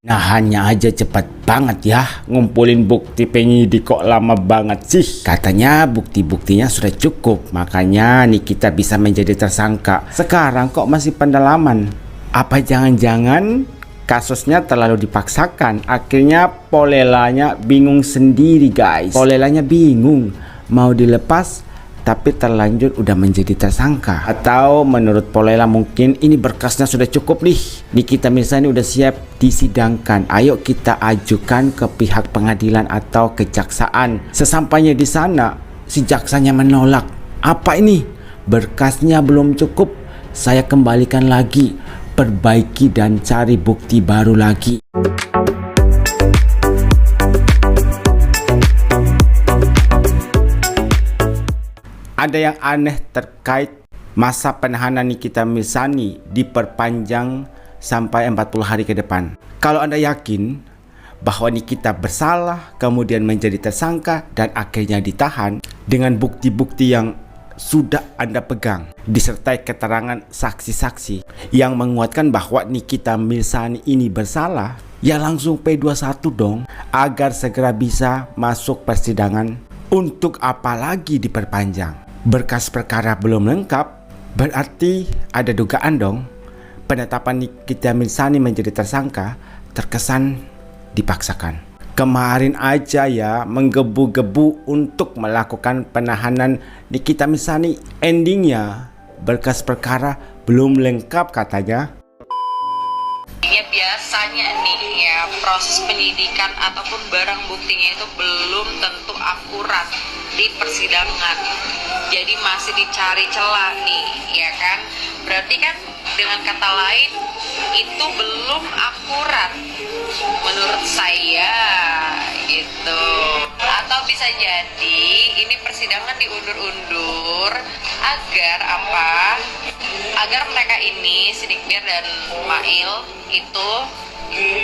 Nahannya aja cepat banget ya. Ngumpulin bukti penyidik kok lama banget sih. Katanya bukti-buktinya sudah cukup, makanya Nikita bisa menjadi tersangka. Sekarang kok masih pendalaman? Apa jangan-jangan kasusnya terlalu dipaksakan? Akhirnya Polelanya bingung sendiri guys. Polelanya bingung mau dilepas tapi terlanjur udah menjadi tersangka. Atau menurut Polela mungkin ini berkasnya sudah cukup nih, Nikita Mirzani udah siap disidangkan. Ayo kita ajukan ke pihak pengadilan atau kejaksaan. Sesampainya di sana si jaksanya menolak. Apa ini? Berkasnya belum cukup, saya kembalikan lagi, perbaiki dan cari bukti baru lagi. Ada yang aneh terkait masa penahanan Nikita Mirzani diperpanjang sampai 40 hari ke depan. Kalau Anda yakin bahwa Nikita bersalah, kemudian menjadi tersangka dan akhirnya ditahan dengan bukti-bukti yang sudah Anda pegang, disertai keterangan saksi-saksi yang menguatkan bahwa Nikita Mirzani ini bersalah, ya langsung P21 dong agar segera bisa masuk persidangan. Untuk apa lagi diperpanjang? Berkas perkara belum lengkap, berarti ada dugaan dong penetapan Nikita Mirzani menjadi tersangka terkesan dipaksakan. Kemarin aja ya menggebu-gebu untuk melakukan penahanan Nikita Mirzani, endingnya berkas perkara belum lengkap katanya. Ya biasanya nih ya, proses penyidikan ataupun barang buktinya itu belum tentu akurat di persidangan. Jadi masih dicari celah nih, ya kan? Berarti kan dengan kata lain itu belum akurat menurut saya gitu. Atau bisa jadi ini persidangan diundur-undur agar apa? Agar mereka ini, Sidik Bir dan Mail itu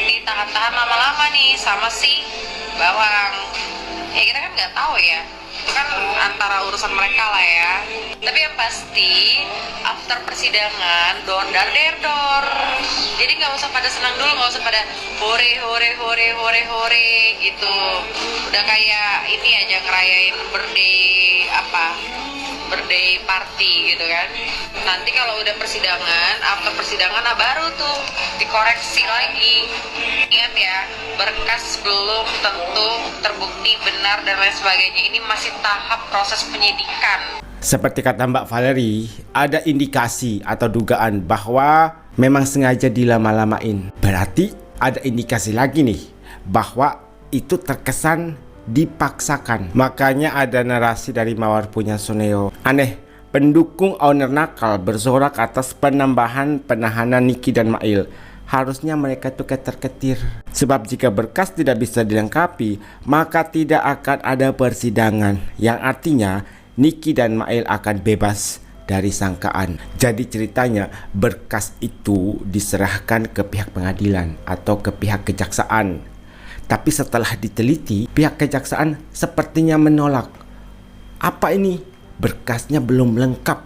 ditahan-tahan lama-lama nih sama si Bawang. Ya kita kan nggak tahu ya, itu kan antara urusan mereka lah ya. Tapi yang pasti after persidangan dor dar der dor. Jadi nggak usah pada senang dulu, nggak usah pada hore hore hore hore hore gitu. Udah kayak ini aja ngerayain birthday party gitu kan. Nanti kalau udah persidangan, after persidangan baru tuh dikoreksi lagi. Ingat ya, berkas belum tentu terbukti benar dan lain sebagainya. Ini masih tahap proses penyidikan. Seperti kata Mbak Valerie, ada indikasi atau dugaan bahwa memang sengaja dilama-lamain. Berarti ada indikasi lagi nih bahwa itu terkesan dipaksakan. Makanya ada narasi dari Mawar Punya Suneo. Aneh, pendukung owner nakal bersorak atas penambahan penahanan Niki dan Mail. Harusnya mereka tuh keter-ketir. Sebab jika berkas tidak bisa dilengkapi, maka tidak akan ada persidangan. Yang artinya Niki dan Mail akan bebas dari sangkaan. Jadi ceritanya berkas itu diserahkan ke pihak pengadilan atau ke pihak kejaksaan. Tapi setelah diteliti, pihak kejaksaan sepertinya menolak. Apa ini? Berkasnya belum lengkap.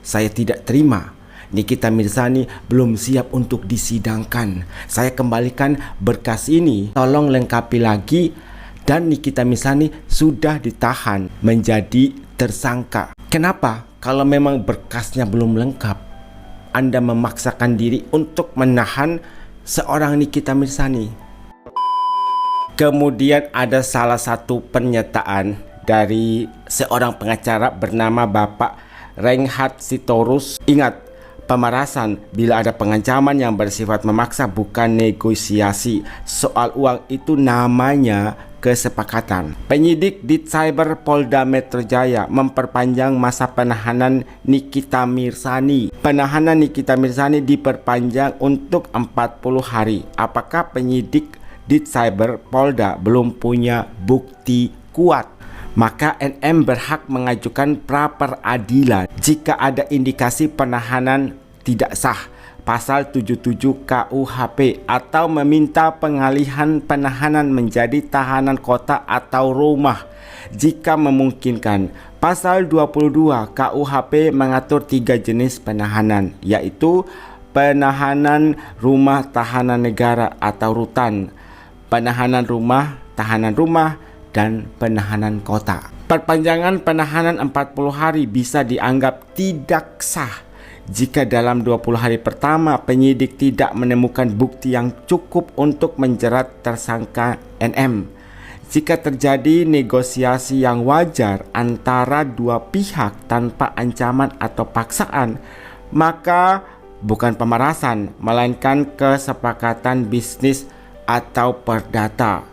Saya tidak terima. Nikita Mirzani belum siap untuk disidangkan. Saya kembalikan berkas ini. Tolong lengkapi lagi. Dan Nikita Mirzani sudah ditahan menjadi tersangka. Kenapa? Kalau memang berkasnya belum lengkap, Anda memaksakan diri untuk menahan seorang Nikita Mirzani. Kemudian ada salah satu pernyataan dari seorang pengacara bernama Bapak Reinhard Sitorus. Ingat, pemerasan bila ada pengancaman yang bersifat memaksa bukan negosiasi. Soal uang itu namanya kesepakatan. Penyidik Ditcyber Polda Metro Jaya memperpanjang masa penahanan Nikita Mirzani. Penahanan Nikita Mirzani diperpanjang untuk 40 hari. Apakah penyidik Ditcyber Polda belum punya bukti kuat? Maka NM berhak mengajukan pra peradilan jika ada indikasi penahanan tidak sah pasal 77 KUHP atau meminta pengalihan penahanan menjadi tahanan kota atau rumah jika memungkinkan. Pasal 22 KUHP mengatur 3 jenis penahanan, yaitu penahanan rumah tahanan negara atau rutan, penahanan rumah, tahanan rumah, dan penahanan kota. Perpanjangan penahanan 40 hari bisa dianggap tidak sah jika dalam 20 hari pertama penyidik tidak menemukan bukti yang cukup untuk menjerat tersangka NM. Jika terjadi negosiasi yang wajar antara dua pihak tanpa ancaman atau paksaan, maka bukan pemerasan, melainkan kesepakatan bisnis atau perdata.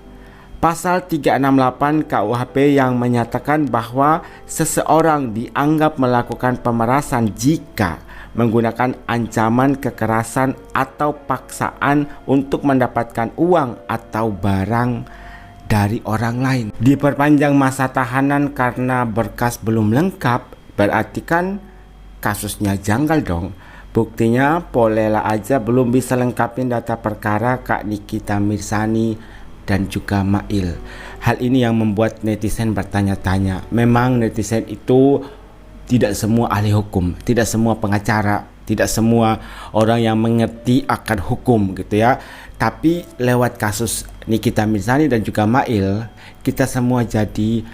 Pasal 368 KUHP yang menyatakan bahwa seseorang dianggap melakukan pemerasan jika menggunakan ancaman kekerasan atau paksaan untuk mendapatkan uang atau barang dari orang lain. Diperpanjang masa tahanan karena berkas belum lengkap, berarti kan kasusnya janggal dong. Buktinya Polela aja belum bisa lengkapin data perkara Kak Nikita Mirzani dan juga Mail. Hal ini yang membuat netizen bertanya-tanya. Memang netizen itu tidak semua ahli hukum, tidak semua pengacara, tidak semua orang yang mengerti akan hukum gitu ya. Tapi lewat kasus Nikita Mirzani dan juga Mail, kita semua jadi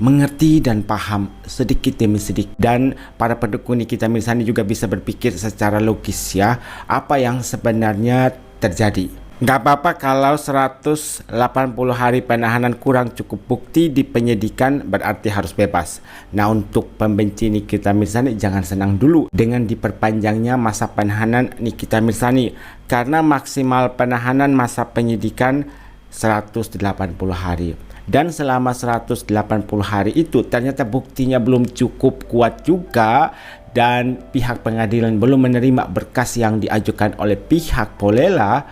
mengerti dan paham sedikit demi sedikit. Dan para pendukung Nikita Mirzani juga bisa berpikir secara logis ya, apa yang sebenarnya terjadi. Gak apa-apa kalau 180 hari penahanan kurang cukup bukti di penyidikan, berarti harus bebas. Nah, untuk pembenci Nikita Mirzani jangan senang dulu dengan diperpanjangnya masa penahanan Nikita Mirzani, karena maksimal penahanan masa penyidikan 180 hari. Dan selama 180 hari itu ternyata buktinya belum cukup kuat juga, dan pihak pengadilan belum menerima berkas yang diajukan oleh pihak Polela,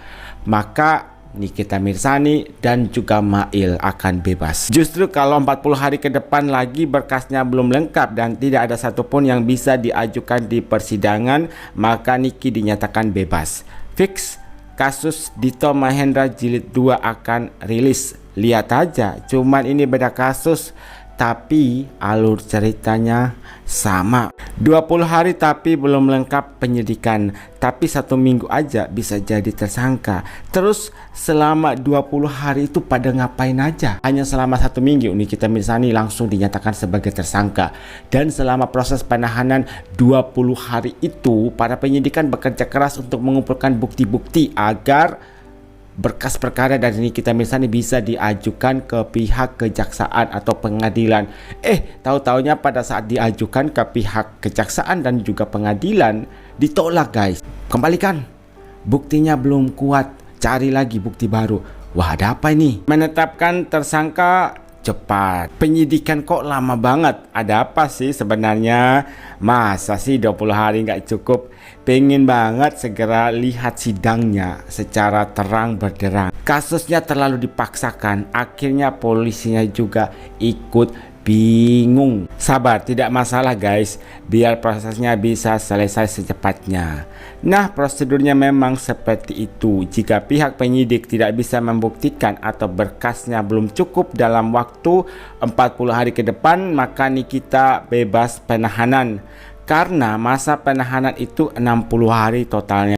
maka Nikita Mirzani dan juga Mail akan bebas. Justru kalau 40 hari ke depan lagi berkasnya belum lengkap dan tidak ada satupun yang bisa diajukan di persidangan, maka Niki dinyatakan bebas. Fix, kasus Dito Mahendra jilid 2 akan rilis. Lihat aja, cuman ini beda kasus, tapi alur ceritanya sama. 20 hari tapi belum lengkap penyidikan, tapi 1 minggu aja bisa jadi tersangka. Terus selama 20 hari itu pada ngapain aja? Hanya selama 1 minggu Nikita Mirzani langsung dinyatakan sebagai tersangka. Dan selama proses penahanan 20 hari itu, para penyidikan bekerja keras untuk mengumpulkan bukti-bukti agar berkas perkara dari Nikita Mirzani bisa diajukan ke pihak kejaksaan atau pengadilan. Tahu-taunya pada saat diajukan ke pihak kejaksaan dan juga pengadilan ditolak guys. Kembalikan, buktinya belum kuat, cari lagi bukti baru. Wah, ada apa ini? Menetapkan tersangka cepat, penyidikan kok lama banget. Ada apa sih sebenarnya? Masa sih 20 hari nggak cukup? Pengen banget segera lihat sidangnya secara terang benderang. Kasusnya terlalu dipaksakan, akhirnya polisinya juga ikut bingung. Sabar, tidak masalah guys, biar prosesnya bisa selesai secepatnya. Nah, prosedurnya memang seperti itu. Jika pihak penyidik tidak bisa membuktikan atau berkasnya belum cukup dalam waktu 40 hari ke depan, maka Nikita bebas penahanan. Karena masa penahanan itu 60 hari totalnya.